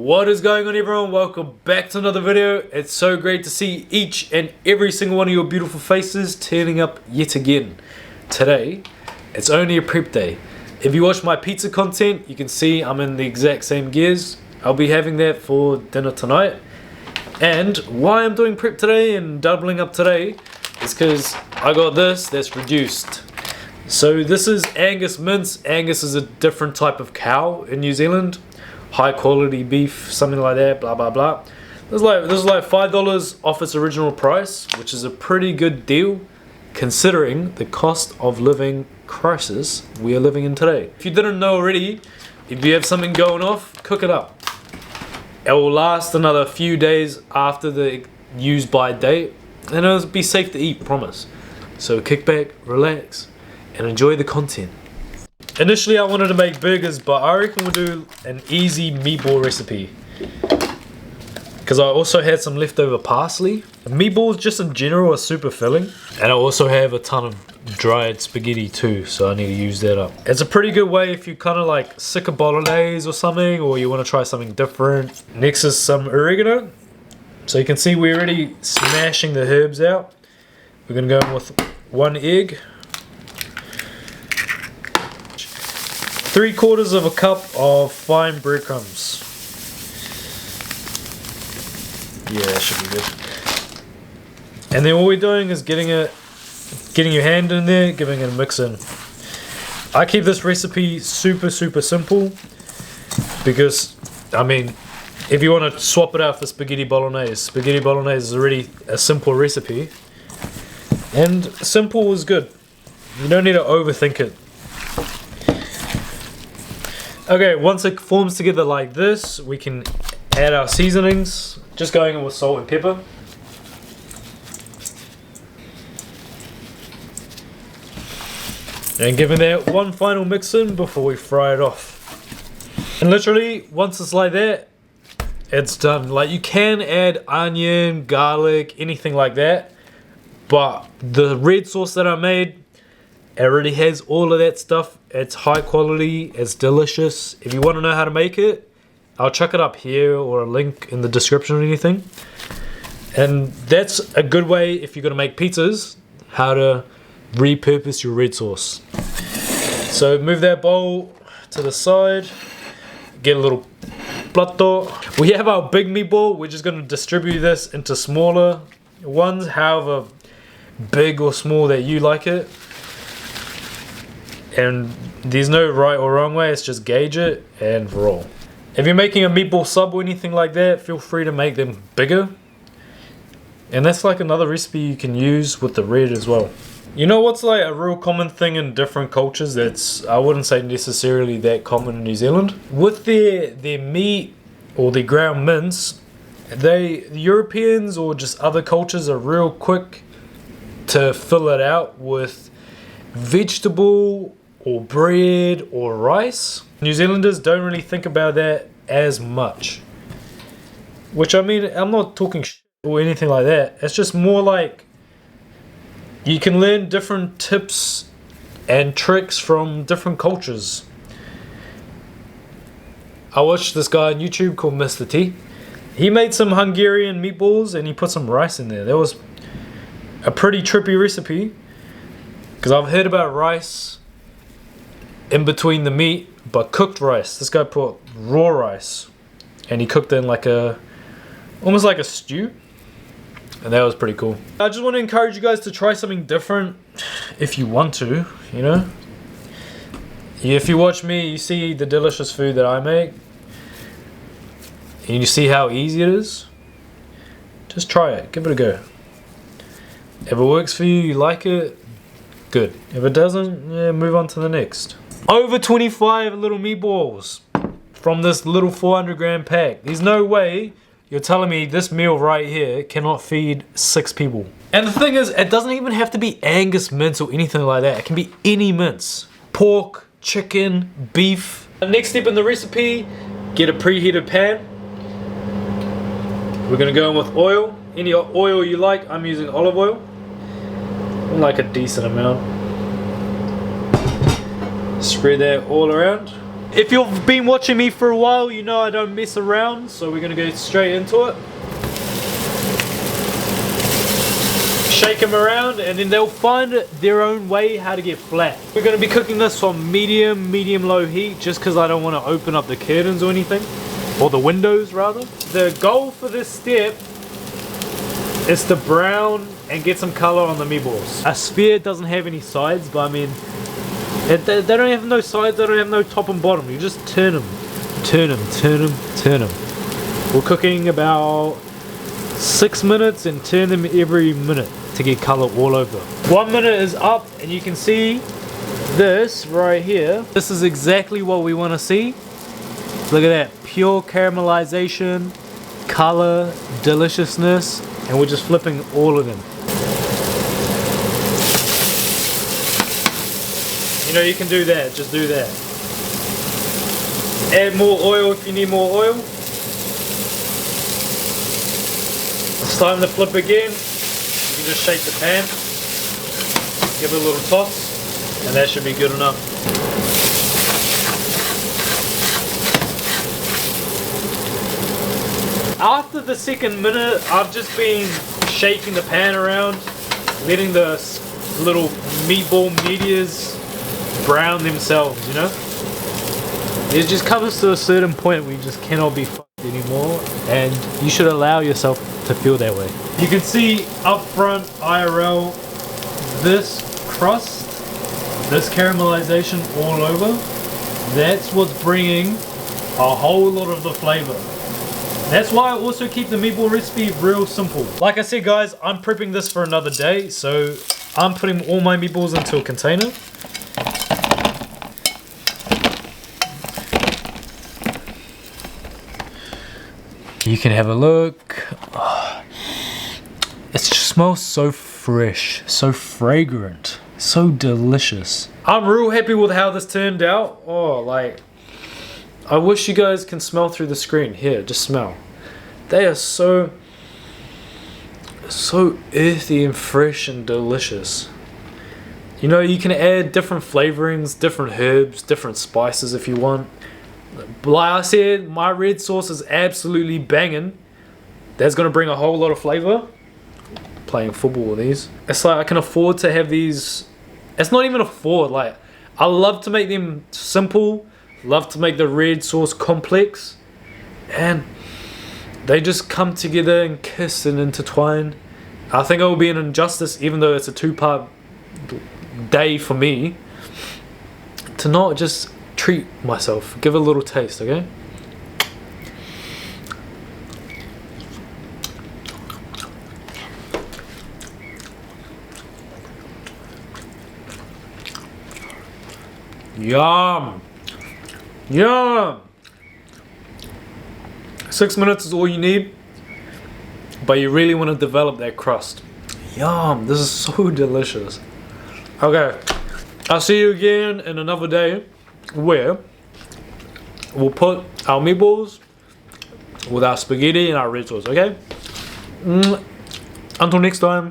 What is going on, everyone? Welcome back to another video. It's so great to see each and every single one of your beautiful faces turning up yet again. Today, it's only a prep day. If you watch my pizza content, you can see I'm in the exact same gears. I'll be having that for dinner tonight. And why I'm doing prep today and doubling up today is because I got this that's reduced. So this is Angus mince. Angus is a different type of cow in New Zealand. High quality beef, something like that, blah blah blah. This is like $5 off its original price, which is a pretty good deal considering the cost of living crisis we are living in today. If you didn't know already, if you have something going off, cook it up. It will last another few days after the use by date, and it'll be safe to eat, promise. So kick back, relax, and enjoy the content. Initially I wanted to make burgers, but I reckon we'll do an easy meatball recipe. Because I also had some leftover parsley. Meatballs just in general are super filling. And I also have a ton of dried spaghetti too, so I need to use that up. It's a pretty good way if you kind of like sick of bolognese or something, or you want to try something different. Next is some oregano. So you can see we're already smashing the herbs out. We're going to go in with 1 egg. 3/4 of a cup of fine breadcrumbs. Yeah, that should be good. And then what we're doing is getting your hand in there, giving it a mix in. I keep this recipe super simple because, I mean, if you want to swap it out for spaghetti bolognese is already a simple recipe. And simple is good. You don't need to overthink it. Okay, once it forms together like this, we can add our seasonings. Just going in with salt and pepper. And giving that one final mix in before we fry it off. And literally, once it's like that, it's done. Like, you can add onion, garlic, anything like that. But the red sauce that I made, it already has all of that stuff. It's high quality, it's delicious. If you want to know how to make it, I'll chuck it up here or a link in the description or anything. And that's a good way, if you're going to make pizzas, how to repurpose your red sauce. So move that bowl to the side, get a little plato. We have our big meatball. We're just going to distribute this into smaller ones, however big or small that you like it. And there's no right or wrong way, it's just gauge it and roll. If you're making a meatball sub or anything like that, feel free to make them bigger. And that's like another recipe you can use with the red as well. You know what's like a real common thing in different cultures that's, I wouldn't say necessarily that common in New Zealand? With their meat or their ground mince, the Europeans or just other cultures are real quick to fill it out with vegetable or bread or rice. New Zealanders don't really think about that as much. Which, I mean, I'm not talking shit or anything like that. It's just more like you can learn different tips and tricks from different cultures. I watched this guy on YouTube called Mr. T. He made some Hungarian meatballs and he put some rice in there. That was a pretty trippy recipe. Because I've heard about rice in between the meat, but cooked rice. This guy put raw rice and he cooked it in like almost like a stew. And that was pretty cool. I just want to encourage you guys to try something different if you want to, you know. If you watch me, you see the delicious food that I make. And you see how easy it is. Just try it, give it a go. If it works for you, you like it, good. If it doesn't, yeah, move on to the next. Over 25 little meatballs from this little 400 gram pack. There's no way you're telling me this meal right here cannot feed 6 people. And the thing is, it doesn't even have to be Angus mince or anything like that. It can be any mince. Pork, chicken, beef. The next step in the recipe, get a preheated pan. We're gonna go in with oil. Any oil you like, I'm using olive oil. Like a decent amount. Spread that all around. If you've been watching me for a while, you know I don't mess around, so we're gonna go straight into it. Shake them around and then they'll find their own way how to get flat. We're going to be cooking this on medium-low heat just because I don't want to open up the curtains or anything, or the windows rather. The goal for this step is to brown and get some color on the meatballs. A sphere doesn't have any sides, but I mean they don't have no sides, they don't have no top and bottom. You just turn them. We're cooking about 6 minutes and turn them every minute to get color all over. 1 minute is up and you can see this right here. This is exactly what we want to see. Look at that, pure caramelization, color, deliciousness, and we're just flipping all of them. You know, you can do that, just do that. Add more oil if you need more oil. It's time to flip again. You can just shake the pan, give it a little toss, and that should be good enough. After the second minute, I've just been shaking the pan around, letting the little meatball meteors brown themselves, you know? It just comes to a certain point where you just cannot be fucked anymore, and you should allow yourself to feel that way. You can see up front IRL, this crust, this caramelization all over, that's what's bringing a whole lot of the flavor. That's why I also keep the meatball recipe real simple. Like I said guys, I'm prepping this for another day, so I'm putting all my meatballs into a container. You can have a look. Oh, it just smells so fresh, so fragrant, so delicious. I'm real happy with how this turned out. Oh, like, I wish you guys can smell through the screen. Here, just smell. They are so earthy and fresh and delicious. You know, you can add different flavorings, different herbs, different spices if you want. Like I said, my red sauce is absolutely banging. That's gonna bring a whole lot of flavor. Playing football with these. It's like I can afford to have these. It's not even afford, like I love to make them simple, love to make the red sauce complex, and they just come together and kiss and intertwine. I think it will be an injustice, even though it's a 2-part day for me, to not just treat myself, give a little taste, okay? Yum! Yum! 6 minutes is all you need, but you really want to develop that crust. Yum! This is so delicious. Okay, I'll see you again in another day where we'll put our meatballs with our spaghetti and our red sauce, okay? Until next time.